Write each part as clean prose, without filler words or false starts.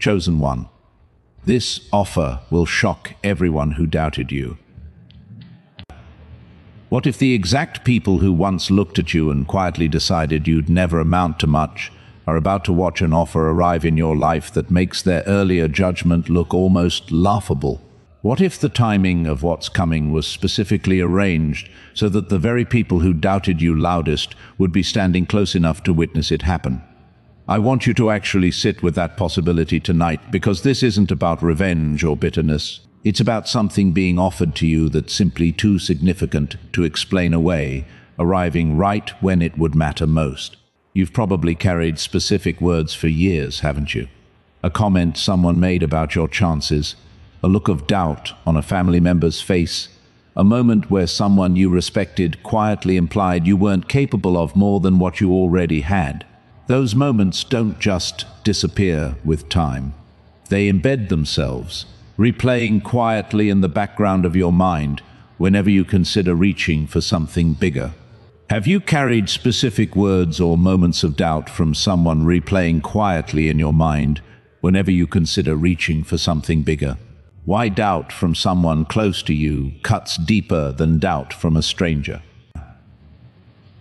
Chosen one. This offer will shock everyone who doubted you. What if the exact people who once looked at you and quietly decided you'd never amount to much are about to watch an offer arrive in your life that makes their earlier judgment look almost laughable? What if the timing of what's coming was specifically arranged so that the very people who doubted you loudest would be standing close enough to witness it happen? I want you to actually sit with that possibility tonight, because this isn't about revenge or bitterness. It's about something being offered to you that's simply too significant to explain away, arriving right when it would matter most. You've probably carried specific words for years, haven't you? A comment someone made about your chances, a look of doubt on a family member's face, a moment where someone you respected quietly implied you weren't capable of more than what you already had. Those moments don't just disappear with time. They embed themselves, replaying quietly in the background of your mind whenever you consider reaching for something bigger. Have you carried specific words or moments of doubt from someone replaying quietly in your mind whenever you consider reaching for something bigger? Why doubt from someone close to you cuts deeper than doubt from a stranger?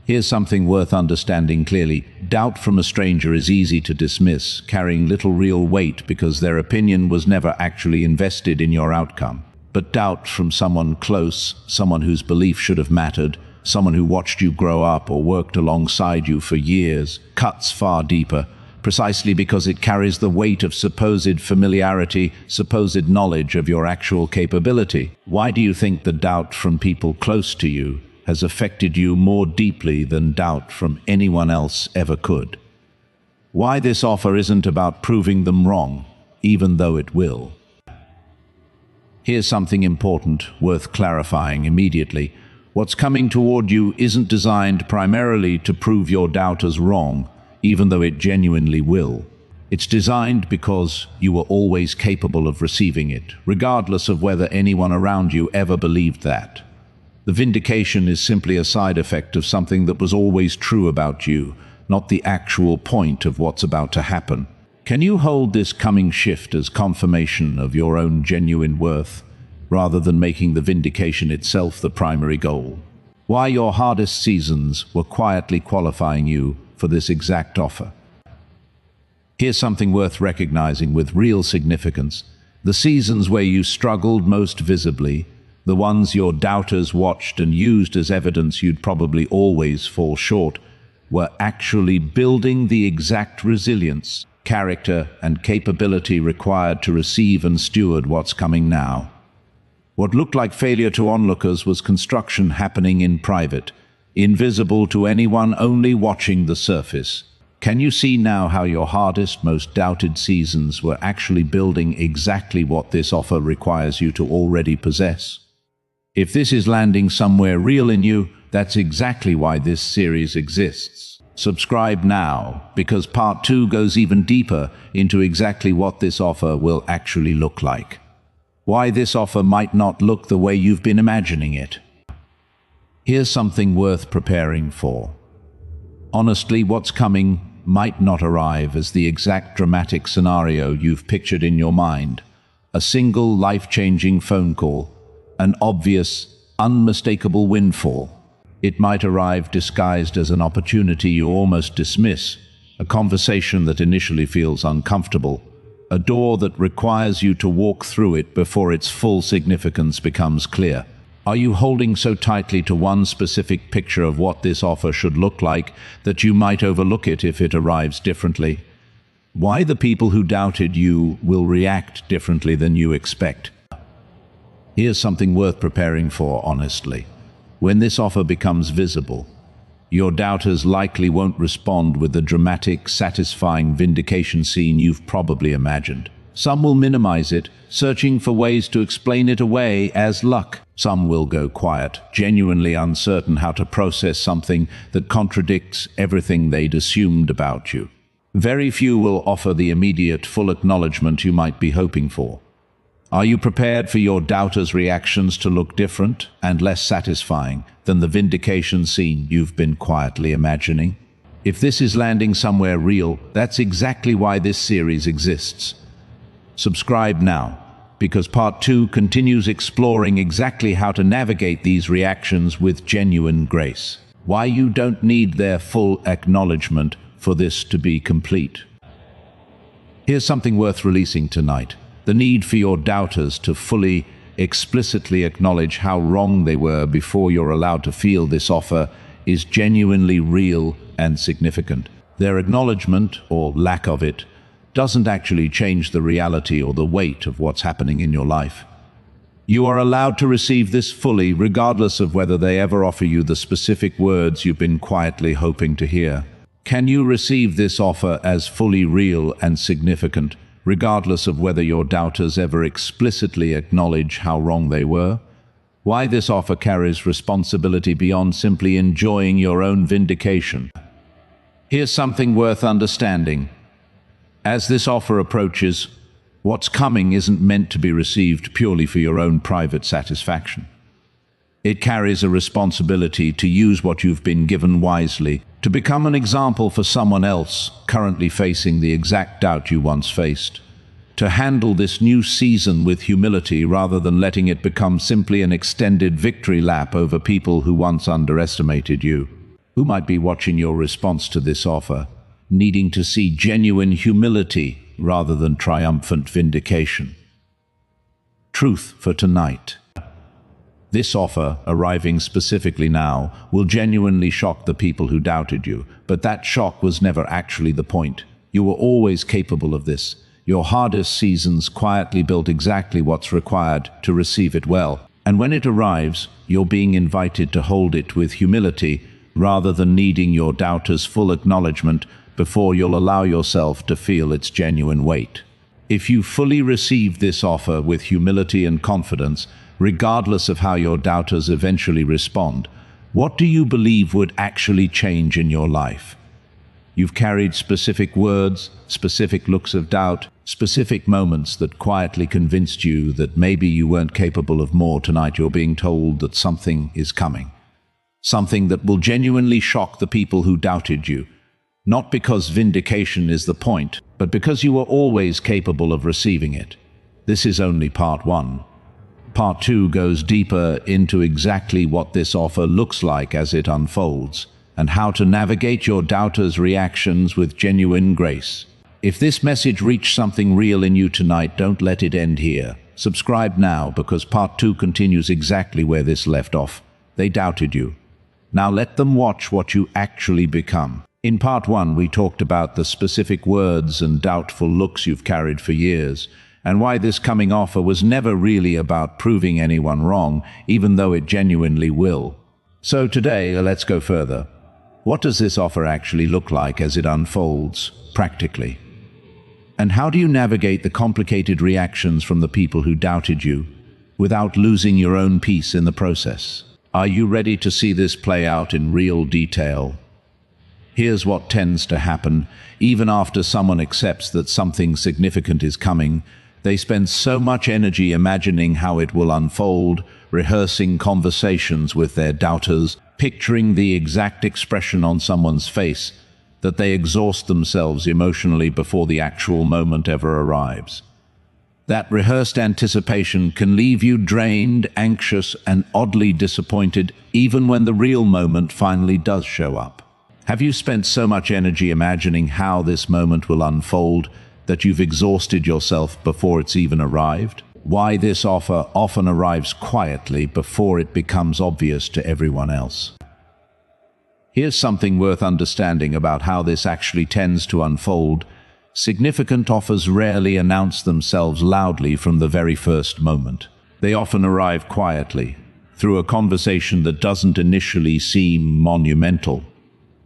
Here's something worth understanding clearly. Doubt from a stranger is easy to dismiss, carrying little real weight because their opinion was never actually invested in your outcome. But doubt from someone close, someone whose belief should have mattered, someone who watched you grow up or worked alongside you for years, cuts far deeper, precisely because it carries the weight of supposed familiarity, supposed knowledge of your actual capability. Why do you think the doubt from people close to you has affected you more deeply than doubt from anyone else ever could? Why this offer isn't about proving them wrong, even though it will. Here's something important, worth clarifying immediately. What's coming toward you isn't designed primarily to prove your doubters wrong, even though it genuinely will. It's designed because you were always capable of receiving it, regardless of whether anyone around you ever believed that. The vindication is simply a side effect of something that was always true about you, not the actual point of what's about to happen. Can you hold this coming shift as confirmation of your own genuine worth, rather than making the vindication itself the primary goal? Why your hardest seasons were quietly qualifying you for this exact offer. Here's something worth recognizing with real significance. The seasons where you struggled most visibly, the ones your doubters watched and used as evidence you'd probably always fall short, were actually building the exact resilience, character, and capability required to receive and steward what's coming now. What looked like failure to onlookers was construction happening in private, invisible to anyone only watching the surface. Can you see now how your hardest, most doubted seasons were actually building exactly what this offer requires you to already possess? If this is landing somewhere real in you, that's exactly why this series exists. Subscribe now, because part 2 goes even deeper into exactly what this offer will actually look like. Why this offer might not look the way you've been imagining it. Here's something worth preparing for. Honestly, what's coming might not arrive as the exact dramatic scenario you've pictured in your mind. A single life-changing phone call, an obvious, unmistakable windfall. It might arrive disguised as an opportunity you almost dismiss, a conversation that initially feels uncomfortable, a door that requires you to walk through it before its full significance becomes clear. Are you holding so tightly to one specific picture of what this offer should look like that you might overlook it if it arrives differently? Why the people who doubted you will react differently than you expect. Here's something worth preparing for, honestly. When this offer becomes visible, your doubters likely won't respond with the dramatic, satisfying vindication scene you've probably imagined. Some will minimize it, searching for ways to explain it away as luck. Some will go quiet, genuinely uncertain how to process something that contradicts everything they'd assumed about you. Very few will offer the immediate, full acknowledgement you might be hoping for. Are you prepared for your doubters' reactions to look different and less satisfying than the vindication scene you've been quietly imagining? If this is landing somewhere real, that's exactly why this series exists. Subscribe now, because part 2 continues exploring exactly how to navigate these reactions with genuine grace. Why you don't need their full acknowledgement for this to be complete. Here's something worth releasing tonight. The need for your doubters to fully, explicitly acknowledge how wrong they were before you're allowed to feel this offer is genuinely real and significant. Their acknowledgement, or lack of it, doesn't actually change the reality or the weight of what's happening in your life. You are allowed to receive this fully, regardless of whether they ever offer you the specific words you've been quietly hoping to hear. Can you receive this offer as fully real and significant, regardless of whether your doubters ever explicitly acknowledge how wrong they were? Why this offer carries responsibility beyond simply enjoying your own vindication. Here's something worth understanding. As this offer approaches, what's coming isn't meant to be received purely for your own private satisfaction. It carries a responsibility to use what you've been given wisely, to become an example for someone else currently facing the exact doubt you once faced, to handle this new season with humility rather than letting it become simply an extended victory lap over people who once underestimated you. Who might be watching your response to this offer, needing to see genuine humility rather than triumphant vindication? Truth for tonight. This offer, arriving specifically now, will genuinely shock the people who doubted you, but that shock was never actually the point. You were always capable of this. Your hardest seasons quietly built exactly what's required to receive it well, and when it arrives, you're being invited to hold it with humility rather than needing your doubters' full acknowledgement before you'll allow yourself to feel its genuine weight. If you fully receive this offer with humility and confidence, regardless of how your doubters eventually respond, what do you believe would actually change in your life? You've carried specific words, specific looks of doubt, specific moments that quietly convinced you that maybe you weren't capable of more. Tonight you're being told that something is coming. Something that will genuinely shock the people who doubted you. Not because vindication is the point, but because you were always capable of receiving it. This is only part 1. Part 2 goes deeper into exactly what this offer looks like as it unfolds, and how to navigate your doubters' reactions with genuine grace. If this message reached something real in you tonight, don't let it end here. Subscribe now, because part 2 continues exactly where this left off. They doubted you. Now let them watch what you actually become. In part 1, we talked about the specific words and doubtful looks you've carried for years, and why this coming offer was never really about proving anyone wrong, even though it genuinely will. So today, let's go further. What does this offer actually look like as it unfolds, practically? And how do you navigate the complicated reactions from the people who doubted you, without losing your own peace in the process? Are you ready to see this play out in real detail? Here's what tends to happen. Even after someone accepts that something significant is coming, they spend so much energy imagining how it will unfold, rehearsing conversations with their doubters, picturing the exact expression on someone's face, that they exhaust themselves emotionally before the actual moment ever arrives. That rehearsed anticipation can leave you drained, anxious, and oddly disappointed, even when the real moment finally does show up. Have you spent so much energy imagining how this moment will unfold that you've exhausted yourself before it's even arrived? Why this offer often arrives quietly before it becomes obvious to everyone else. Here's something worth understanding about how this actually tends to unfold. Significant offers rarely announce themselves loudly from the very first moment. They often arrive quietly, through a conversation that doesn't initially seem monumental.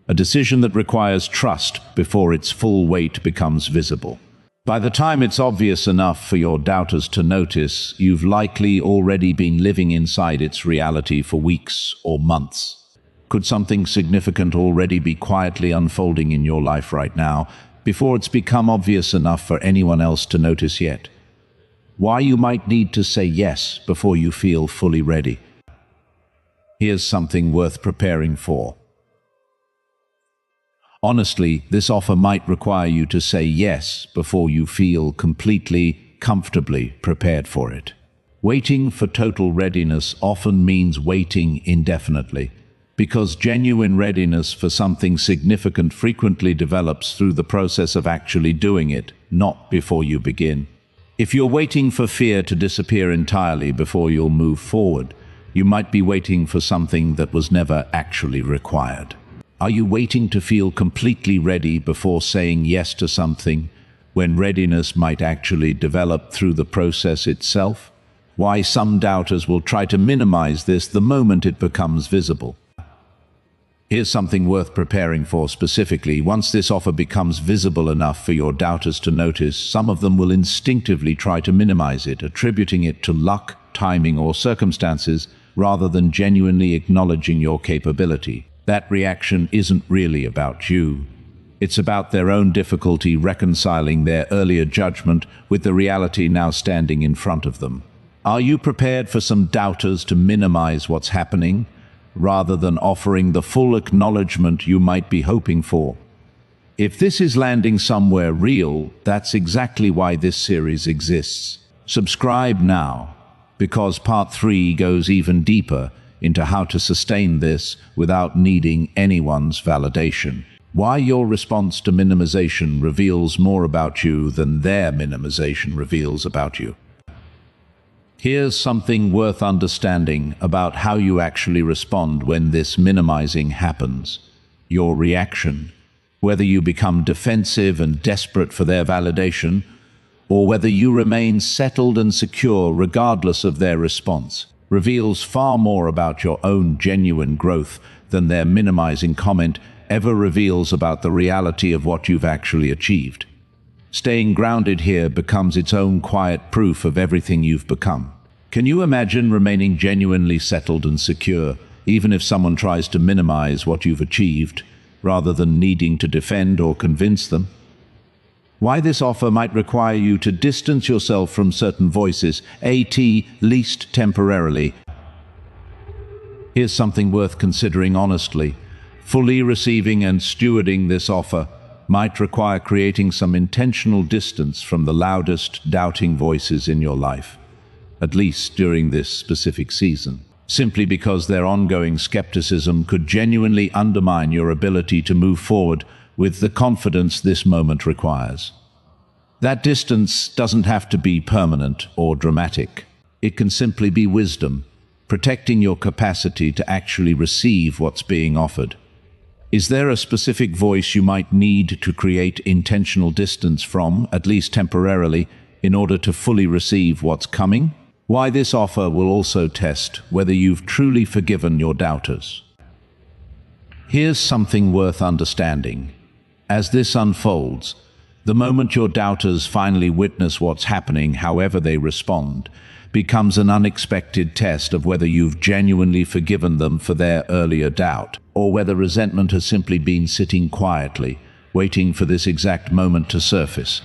A decision that requires trust before its full weight becomes visible. By the time it's obvious enough for your doubters to notice, you've likely already been living inside its reality for weeks or months. Could something significant already be quietly unfolding in your life right now, before it's become obvious enough for anyone else to notice yet? Why you might need to say yes before you feel fully ready. Here's something worth preparing for. Honestly, this offer might require you to say yes before you feel completely, comfortably prepared for it. Waiting for total readiness often means waiting indefinitely, because genuine readiness for something significant frequently develops through the process of actually doing it, not before you begin. If you're waiting for fear to disappear entirely before you'll move forward, you might be waiting for something that was never actually required. Are you waiting to feel completely ready before saying yes to something, when readiness might actually develop through the process itself? Why some doubters will try to minimize this the moment it becomes visible. Here's something worth preparing for specifically. Once this offer becomes visible enough for your doubters to notice, some of them will instinctively try to minimize it, attributing it to luck, timing, or circumstances, rather than genuinely acknowledging your capability. That reaction isn't really about you. It's about their own difficulty reconciling their earlier judgment with the reality now standing in front of them. Are you prepared for some doubters to minimize what's happening, rather than offering the full acknowledgement you might be hoping for? If this is landing somewhere real, that's exactly why this series exists. Subscribe now, because part 3 goes even deeper into how to sustain this without needing anyone's validation. Why your response to minimization reveals more about you than their minimization reveals about you. Here's something worth understanding about how you actually respond when this minimizing happens. Your reaction, whether you become defensive and desperate for their validation, or whether you remain settled and secure regardless of their response, reveals far more about your own genuine growth than their minimizing comment ever reveals about the reality of what you've actually achieved. Staying grounded here becomes its own quiet proof of everything you've become. Can you imagine remaining genuinely settled and secure, even if someone tries to minimize what you've achieved, rather than needing to defend or convince them? Why this offer might require you to distance yourself from certain voices, at least temporarily. Here's something worth considering honestly. Fully receiving and stewarding this offer might require creating some intentional distance from the loudest, doubting voices in your life, at least during this specific season, simply because their ongoing skepticism could genuinely undermine your ability to move forward with the confidence this moment requires. That distance doesn't have to be permanent or dramatic. It can simply be wisdom, protecting your capacity to actually receive what's being offered. Is there a specific voice you might need to create intentional distance from, at least temporarily, in order to fully receive what's coming? Why this offer will also test whether you've truly forgiven your doubters. Here's something worth understanding. As this unfolds, the moment your doubters finally witness what's happening, however they respond, becomes an unexpected test of whether you've genuinely forgiven them for their earlier doubt, or whether resentment has simply been sitting quietly, waiting for this exact moment to surface.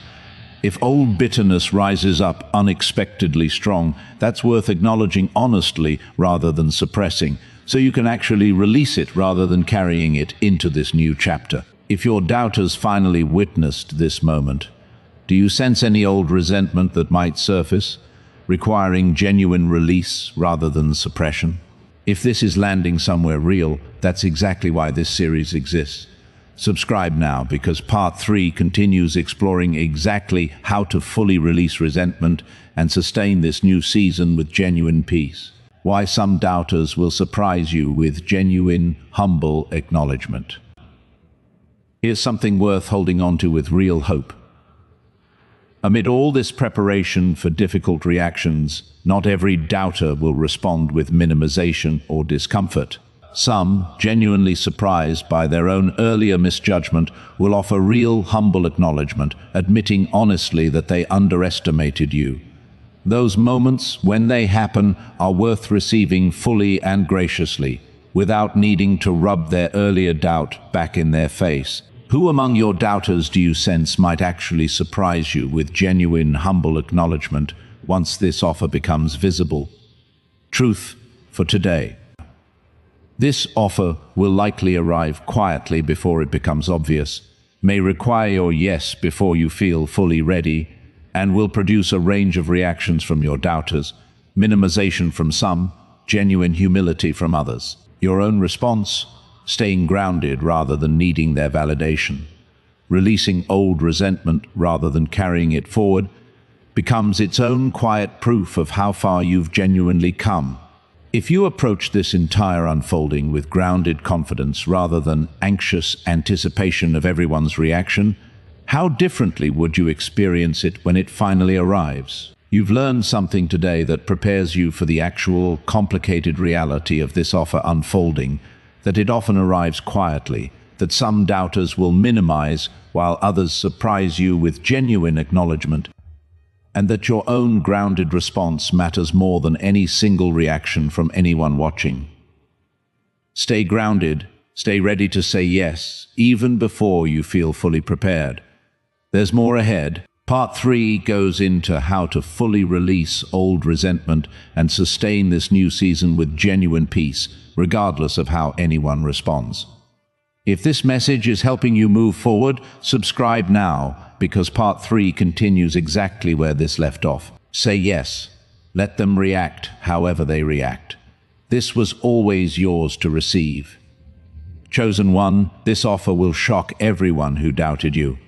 If old bitterness rises up unexpectedly strong, that's worth acknowledging honestly rather than suppressing, so you can actually release it rather than carrying it into this new chapter. If your doubters finally witnessed this moment, do you sense any old resentment that might surface, requiring genuine release rather than suppression? If this is landing somewhere real, that's exactly why this series exists. Subscribe now, because part 3 continues exploring exactly how to fully release resentment and sustain this new season with genuine peace. Why some doubters will surprise you with genuine, humble acknowledgement. Here's something worth holding on to with real hope. Amid all this preparation for difficult reactions, not every doubter will respond with minimization or discomfort. Some, genuinely surprised by their own earlier misjudgment, will offer real, humble acknowledgement, admitting honestly that they underestimated you. Those moments, when they happen, are worth receiving fully and graciously, without needing to rub their earlier doubt back in their face. Who among your doubters do you sense might actually surprise you with genuine, humble acknowledgement once this offer becomes visible? Truth for today. This offer will likely arrive quietly before it becomes obvious, may require your yes before you feel fully ready, and will produce a range of reactions from your doubters, minimization from some, genuine humility from others. Your own response: staying grounded rather than needing their validation, releasing old resentment rather than carrying it forward, becomes its own quiet proof of how far you've genuinely come. If you approach this entire unfolding with grounded confidence rather than anxious anticipation of everyone's reaction, how differently would you experience it when it finally arrives? You've learned something today that prepares you for the actual, complicated reality of this offer unfolding, that it often arrives quietly, that some doubters will minimize while others surprise you with genuine acknowledgement, and that your own grounded response matters more than any single reaction from anyone watching. Stay grounded, stay ready to say yes, even before you feel fully prepared. There's more ahead. Part 3 goes into how to fully release old resentment and sustain this new season with genuine peace, regardless of how anyone responds. If this message is helping you move forward, subscribe now, because Part 3 continues exactly where this left off. Say yes. Let them react however they react. This was always yours to receive. Chosen one, this offer will shock everyone who doubted you.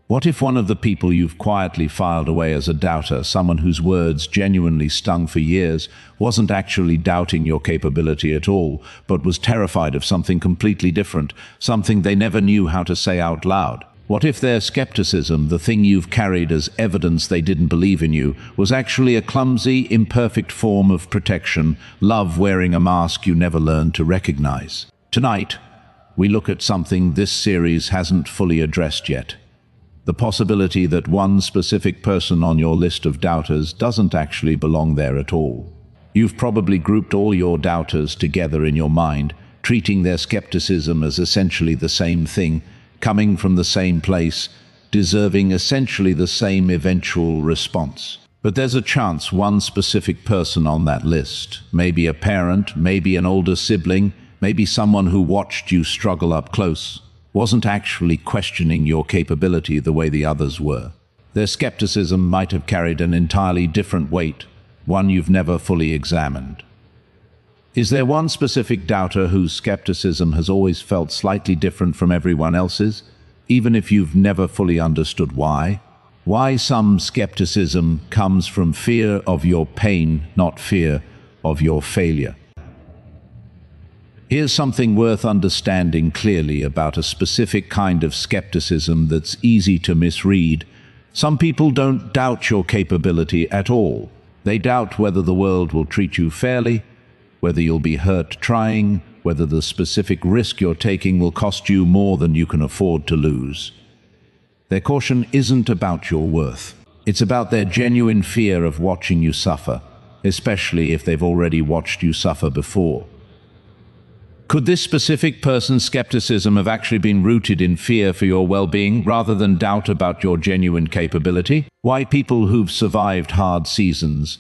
What if one of the people you've quietly filed away as a doubter, someone whose words genuinely stung for years, wasn't actually doubting your capability at all, but was terrified of something completely different, something they never knew how to say out loud? What if their skepticism, the thing you've carried as evidence they didn't believe in you, was actually a clumsy, imperfect form of protection, love wearing a mask you never learned to recognize? Tonight, we look at something this series hasn't fully addressed yet. The possibility that one specific person on your list of doubters doesn't actually belong there at all. You've probably grouped all your doubters together in your mind, treating their skepticism as essentially the same thing, coming from the same place, deserving essentially the same eventual response. But there's a chance one specific person on that list, maybe a parent, maybe an older sibling, maybe someone who watched you struggle up close, wasn't actually questioning your capability the way the others were. Their skepticism might have carried an entirely different weight, one you've never fully examined. Is there one specific doubter whose skepticism has always felt slightly different from everyone else's, even if you've never fully understood why? Why some skepticism comes from fear of your pain, not fear of your failure. Here's something worth understanding clearly about a specific kind of skepticism that's easy to misread. Some people don't doubt your capability at all. They doubt whether the world will treat you fairly, whether you'll be hurt trying, whether the specific risk you're taking will cost you more than you can afford to lose. Their caution isn't about your worth. It's about their genuine fear of watching you suffer, especially if they've already watched you suffer before. Could this specific person's skepticism have actually been rooted in fear for your well-being rather than doubt about your genuine capability? Why people who've survived hard seasons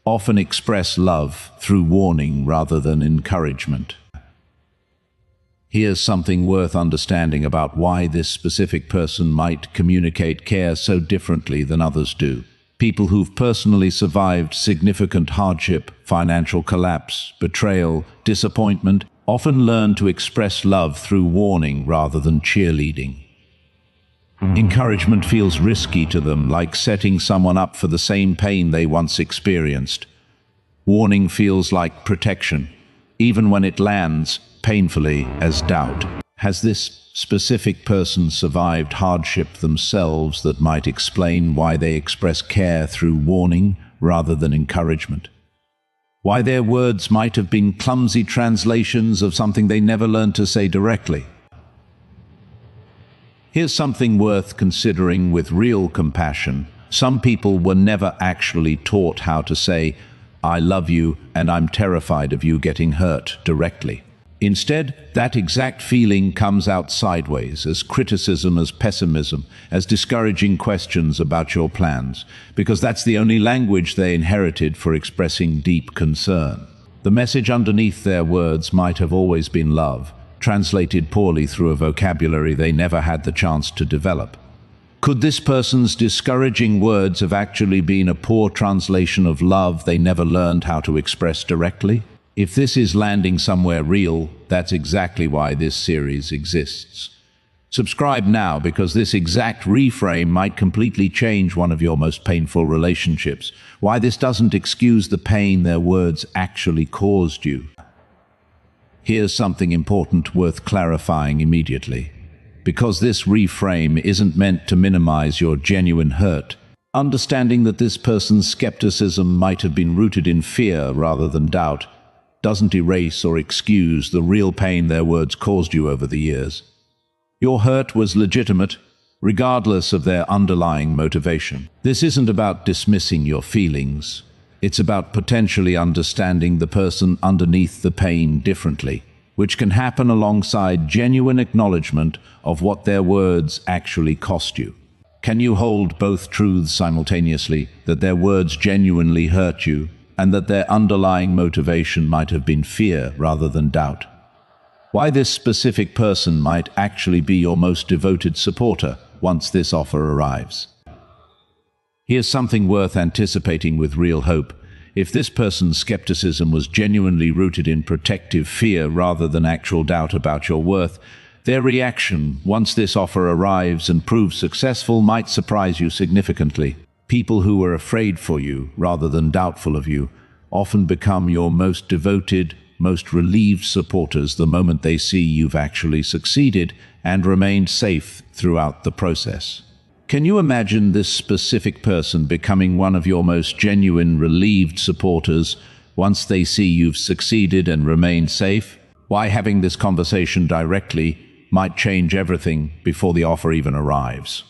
often express love through warning rather than encouragement. Here's something worth understanding about why this specific person might communicate care so differently than others do. People who've personally survived significant hardship, financial collapse, betrayal, disappointment, often learn to express love through warning rather than cheerleading. Encouragement feels risky to them, like setting someone up for the same pain they once experienced. Warning feels like protection, even when it lands painfully as doubt. Has this specific person survived hardship themselves that might explain why they express care through warning rather than encouragement? Why their words might have been clumsy translations of something they never learned to say directly? Here's something worth considering with real compassion. Some people were never actually taught how to say, "I love you and I'm terrified of you getting hurt," directly. Instead, that exact feeling comes out sideways, as criticism, as pessimism, as discouraging questions about your plans, because that's the only language they inherited for expressing deep concern. The message underneath their words might have always been love, translated poorly through a vocabulary they never had the chance to develop. Could this person's discouraging words have actually been a poor translation of love they never learned how to express directly? If this is landing somewhere real, that's exactly why this series exists. Subscribe now, because this exact reframe might completely change one of your most painful relationships. Why this doesn't excuse the pain their words actually caused you. Here's something important worth clarifying immediately. Because this reframe isn't meant to minimize your genuine hurt, understanding that this person's skepticism might have been rooted in fear rather than doubt doesn't erase or excuse the real pain their words caused you over the years. Your hurt was legitimate, regardless of their underlying motivation. This isn't about dismissing your feelings. It's about potentially understanding the person underneath the pain differently, which can happen alongside genuine acknowledgement of what their words actually cost you. Can you hold both truths simultaneously, that their words genuinely hurt you, and that their underlying motivation might have been fear rather than doubt? Why this specific person might actually be your most devoted supporter once this offer arrives. Here's something worth anticipating with real hope. If this person's skepticism was genuinely rooted in protective fear rather than actual doubt about your worth, their reaction once this offer arrives and proves successful might surprise you significantly. People who are afraid for you rather than doubtful of you often become your most devoted, most relieved supporters the moment they see you've actually succeeded and remained safe throughout the process. Can you imagine this specific person becoming one of your most genuine, relieved supporters once they see you've succeeded and remained safe? Why having this conversation directly might change everything before the offer even arrives.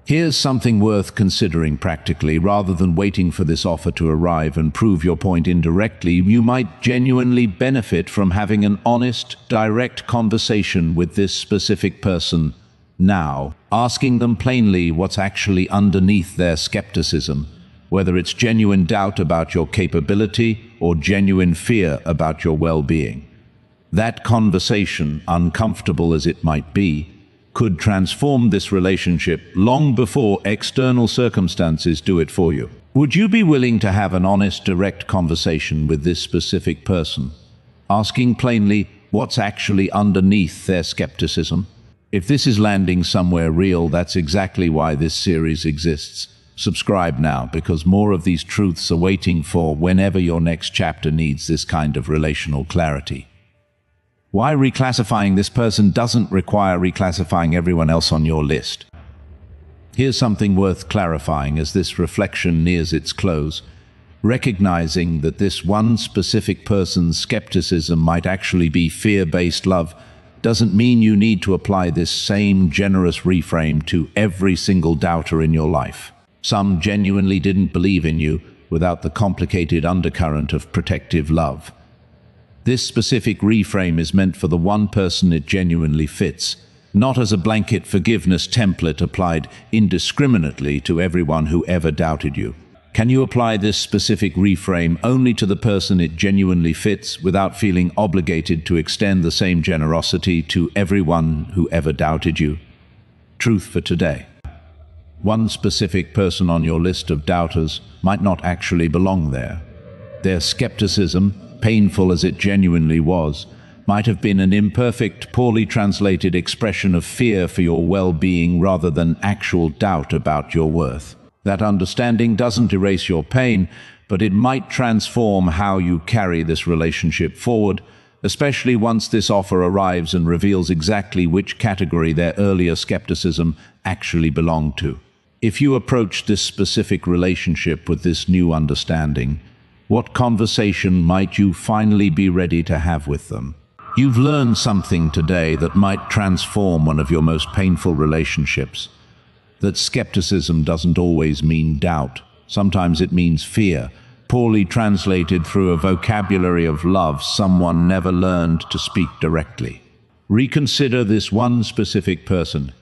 Here's something worth considering practically. Rather than waiting for this offer to arrive and prove your point indirectly, you might genuinely benefit from having an honest, direct conversation with this specific person now, asking them plainly what's actually underneath their skepticism, whether it's genuine doubt about your capability or genuine fear about your well-being. That conversation, uncomfortable as it might be, could transform this relationship long before external circumstances do it for you. Would you be willing to have an honest, direct conversation with this specific person, asking plainly what's actually underneath their skepticism? If this is landing somewhere real, that's exactly why this series exists. Subscribe now, because more of these truths are waiting for whenever your next chapter needs this kind of relational clarity. Why reclassifying this person doesn't require reclassifying everyone else on your list. Here's something worth clarifying as this reflection nears its close. Recognizing that this one specific person's skepticism might actually be fear-based love doesn't mean you need to apply this same generous reframe to every single doubter in your life. Some genuinely didn't believe in you without the complicated undercurrent of protective love. This specific reframe is meant for the one person it genuinely fits, not as a blanket forgiveness template applied indiscriminately to everyone who ever doubted you. Can you apply this specific reframe only to the person it genuinely fits without feeling obligated to extend the same generosity to everyone who ever doubted you? Truth for today. One specific person on your list of doubters might not actually belong there. Their skepticism, painful as it genuinely was, might have been an imperfect, poorly translated expression of fear for your well-being rather than actual doubt about your worth. That understanding doesn't erase your pain, but it might transform how you carry this relationship forward, especially once this offer arrives and reveals exactly which category their earlier skepticism actually belonged to. If you approach this specific relationship with this new understanding, what conversation might you finally be ready to have with them? You've learned something today that might transform one of your most painful relationships. That skepticism doesn't always mean doubt. Sometimes it means fear, poorly translated through a vocabulary of love someone never learned to speak directly. Reconsider this one specific person.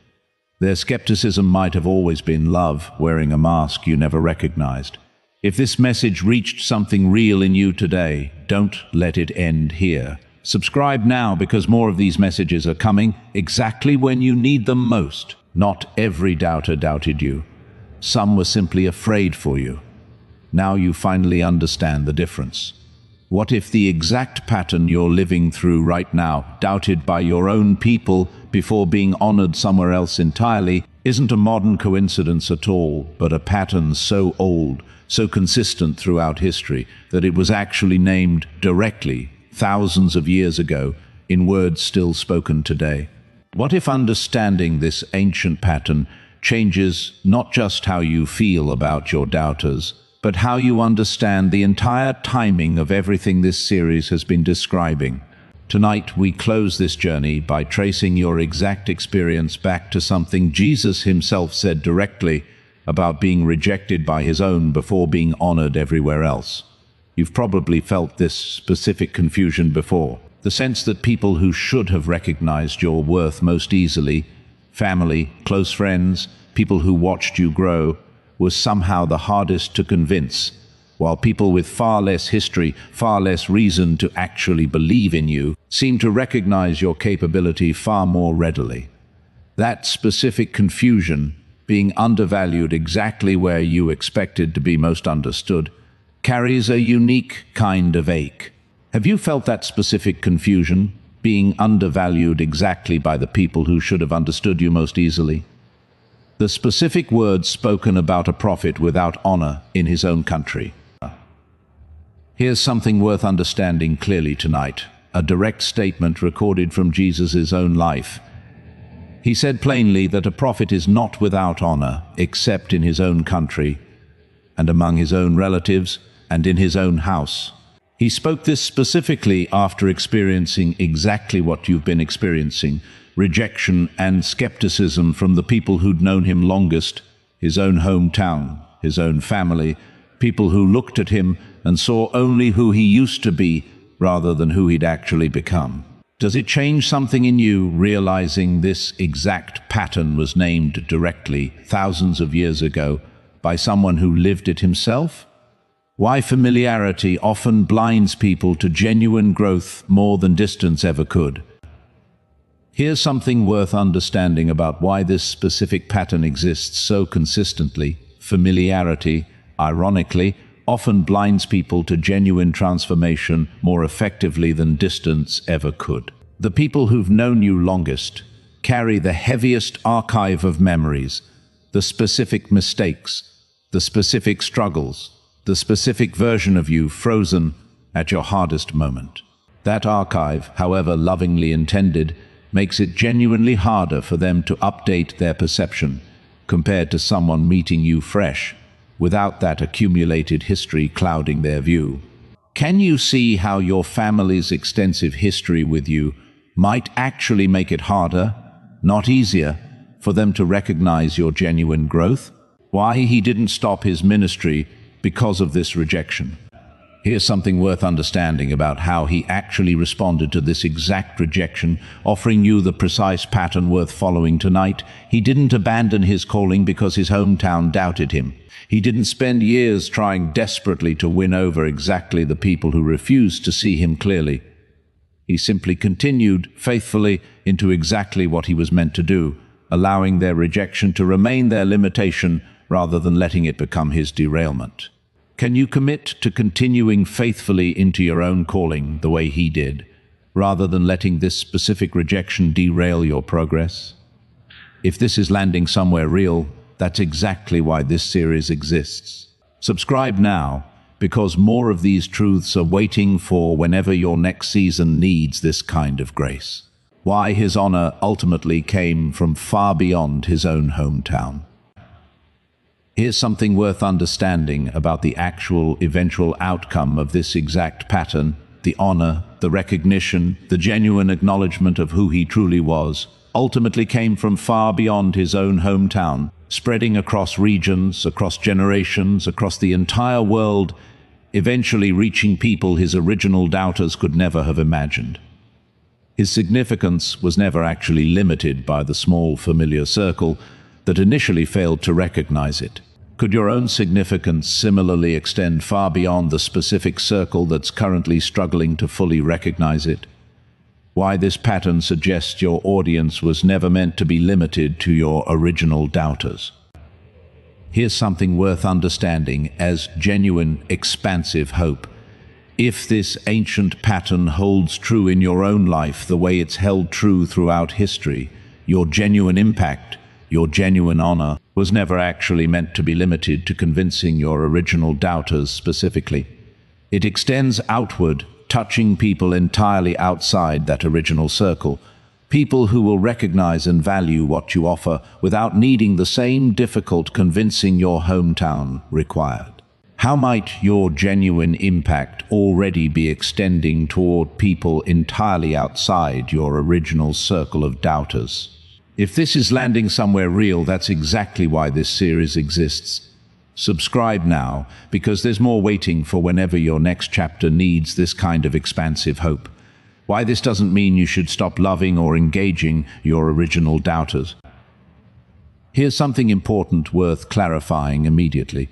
Their skepticism might have always been love, wearing a mask you never recognized. If this message reached something real in you today, don't let it end here. Subscribe now, because more of these messages are coming exactly when you need them most. Not every doubter doubted you. Some were simply afraid for you. Now you finally understand the difference. What if the exact pattern you're living through right now, doubted by your own people before being honored somewhere else entirely, isn't a modern coincidence at all, but a pattern so old, so consistent throughout history, that it was actually named directly, thousands of years ago, in words still spoken today? What if understanding this ancient pattern changes not just how you feel about your doubters, but how you understand the entire timing of everything this series has been describing? Tonight, we close this journey by tracing your exact experience back to something Jesus himself said directly about being rejected by his own before being honored everywhere else. You've probably felt this specific confusion before. The sense that people who should have recognized your worth most easily, family, close friends, people who watched you grow, was somehow the hardest to convince, while people with far less history, far less reason to actually believe in you, seem to recognize your capability far more readily. That specific confusion, being undervalued exactly where you expected to be most understood, carries a unique kind of ache. Have you felt that specific confusion, being undervalued exactly by the people who should have understood you most easily? The specific words spoken about a prophet without honor in his own country. Here's something worth understanding clearly tonight, a direct statement recorded from Jesus' own life. He said plainly that a prophet is not without honor except in his own country, and among his own relatives, and in his own house. He spoke this specifically after experiencing exactly what you've been experiencing, rejection and skepticism from the people who'd known him longest, his own hometown, his own family, people who looked at him and saw only who he used to be rather than who he'd actually become. Does it change something in you realizing this exact pattern was named directly, thousands of years ago, by someone who lived it himself? Why familiarity often blinds people to genuine growth more than distance ever could. Here's something worth understanding about why this specific pattern exists so consistently. Familiarity, ironically, often blinds people to genuine transformation more effectively than distance ever could. The people who've known you longest carry the heaviest archive of memories, the specific mistakes, the specific struggles, the specific version of you frozen at your hardest moment. That archive, however lovingly intended, makes it genuinely harder for them to update their perception compared to someone meeting you fresh, without that accumulated history clouding their view. Can you see how your family's extensive history with you might actually make it harder, not easier, for them to recognize your genuine growth? Why he didn't stop his ministry because of this rejection. Here's something worth understanding about how he actually responded to this exact rejection, offering you the precise pattern worth following tonight. He didn't abandon his calling because his hometown doubted him. He didn't spend years trying desperately to win over exactly the people who refused to see him clearly. He simply continued faithfully into exactly what he was meant to do, allowing their rejection to remain their limitation rather than letting it become his derailment. Can you commit to continuing faithfully into your own calling the way he did, rather than letting this specific rejection derail your progress? If this is landing somewhere real, that's exactly why this series exists. Subscribe now, because more of these truths are waiting for whenever your next season needs this kind of grace. Why his honor ultimately came from far beyond his own hometown. Here's something worth understanding about the actual eventual outcome of this exact pattern. The honor, the recognition, the genuine acknowledgement of who he truly was, ultimately came from far beyond his own hometown, spreading across regions, across generations, across the entire world, eventually reaching people his original doubters could never have imagined. His significance was never actually limited by the small familiar circle that initially failed to recognize it. Could your own significance similarly extend far beyond the specific circle that's currently struggling to fully recognize it? Why this pattern suggests your audience was never meant to be limited to your original doubters. Here's something worth understanding as genuine, expansive hope. If this ancient pattern holds true in your own life the way it's held true throughout history, your genuine impact, your genuine honor, was never actually meant to be limited to convincing your original doubters specifically. It extends outward, touching people entirely outside that original circle, people who will recognize and value what you offer without needing the same difficult convincing your hometown required. How might your genuine impact already be extending toward people entirely outside your original circle of doubters? If this is landing somewhere real, that's exactly why this series exists. Subscribe now, because there's more waiting for whenever your next chapter needs this kind of expansive hope. Why this doesn't mean you should stop loving or engaging your original doubters. Here's something important worth clarifying immediately,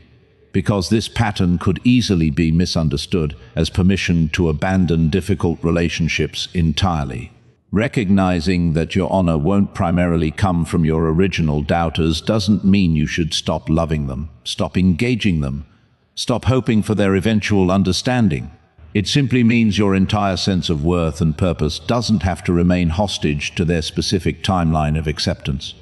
because this pattern could easily be misunderstood as permission to abandon difficult relationships entirely. Recognizing that your honor won't primarily come from your original doubters doesn't mean you should stop loving them, stop engaging them, stop hoping for their eventual understanding. It simply means your entire sense of worth and purpose doesn't have to remain hostage to their specific timeline of acceptance.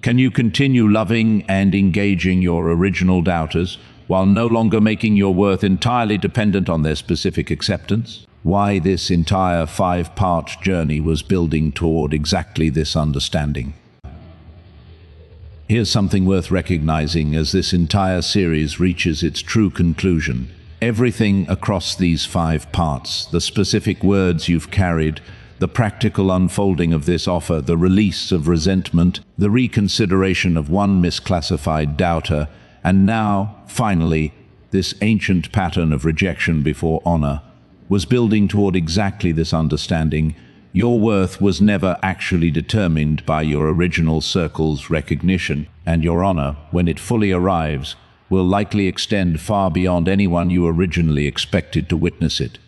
Can you continue loving and engaging your original doubters while no longer making your worth entirely dependent on their specific acceptance? Why this entire 5-part journey was building toward exactly this understanding. Here's something worth recognizing as this entire series reaches its true conclusion. Everything across these 5 parts, the specific words you've carried, the practical unfolding of this offer, the release of resentment, the reconsideration of one misclassified doubter, and now, finally, this ancient pattern of rejection before honor, was building toward exactly this understanding. Your worth was never actually determined by your original circle's recognition, and your honor, when it fully arrives, will likely extend far beyond anyone you originally expected to witness it.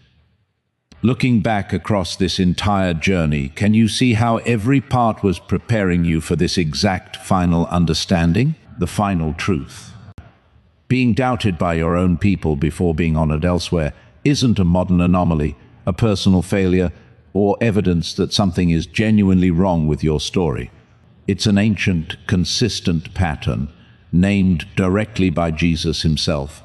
Looking back across this entire journey, can you see how every part was preparing you for this exact final understanding, the final truth? Being doubted by your own people before being honored elsewhere isn't a modern anomaly, a personal failure, or evidence that something is genuinely wrong with your story. It's an ancient, consistent pattern, named directly by Jesus himself,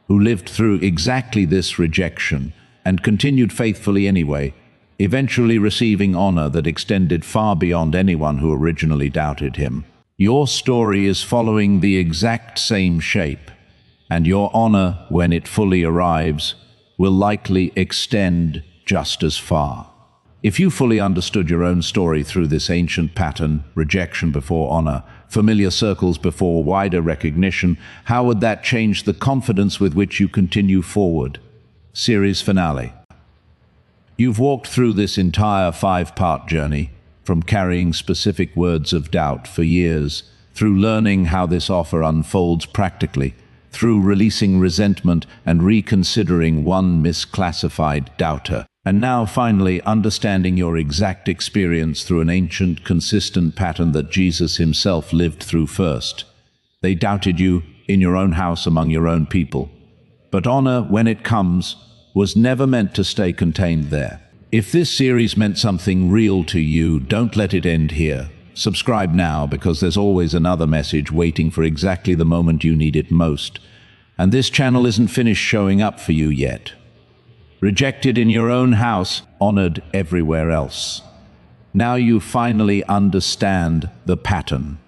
who lived through exactly this rejection and continued faithfully anyway, eventually receiving honor that extended far beyond anyone who originally doubted him. Your story is following the exact same shape, and your honor, when it fully arrives, will likely extend just as far. If you fully understood your own story through this ancient pattern, rejection before honor, familiar circles before wider recognition, how would that change the confidence with which you continue forward? Series finale. You've walked through this entire 5-part journey, from carrying specific words of doubt for years, through learning how this offer unfolds practically, through releasing resentment and reconsidering one misclassified doubter, and now finally understanding your exact experience through an ancient, consistent pattern that Jesus himself lived through first. They doubted you in your own house among your own people. But honor, when it comes, was never meant to stay contained there. If this series meant something real to you, don't let it end here. Subscribe now, because there's always another message waiting for exactly the moment you need it most. And this channel isn't finished showing up for you yet. Rejected in your own house, honored everywhere else. Now you finally understand the pattern.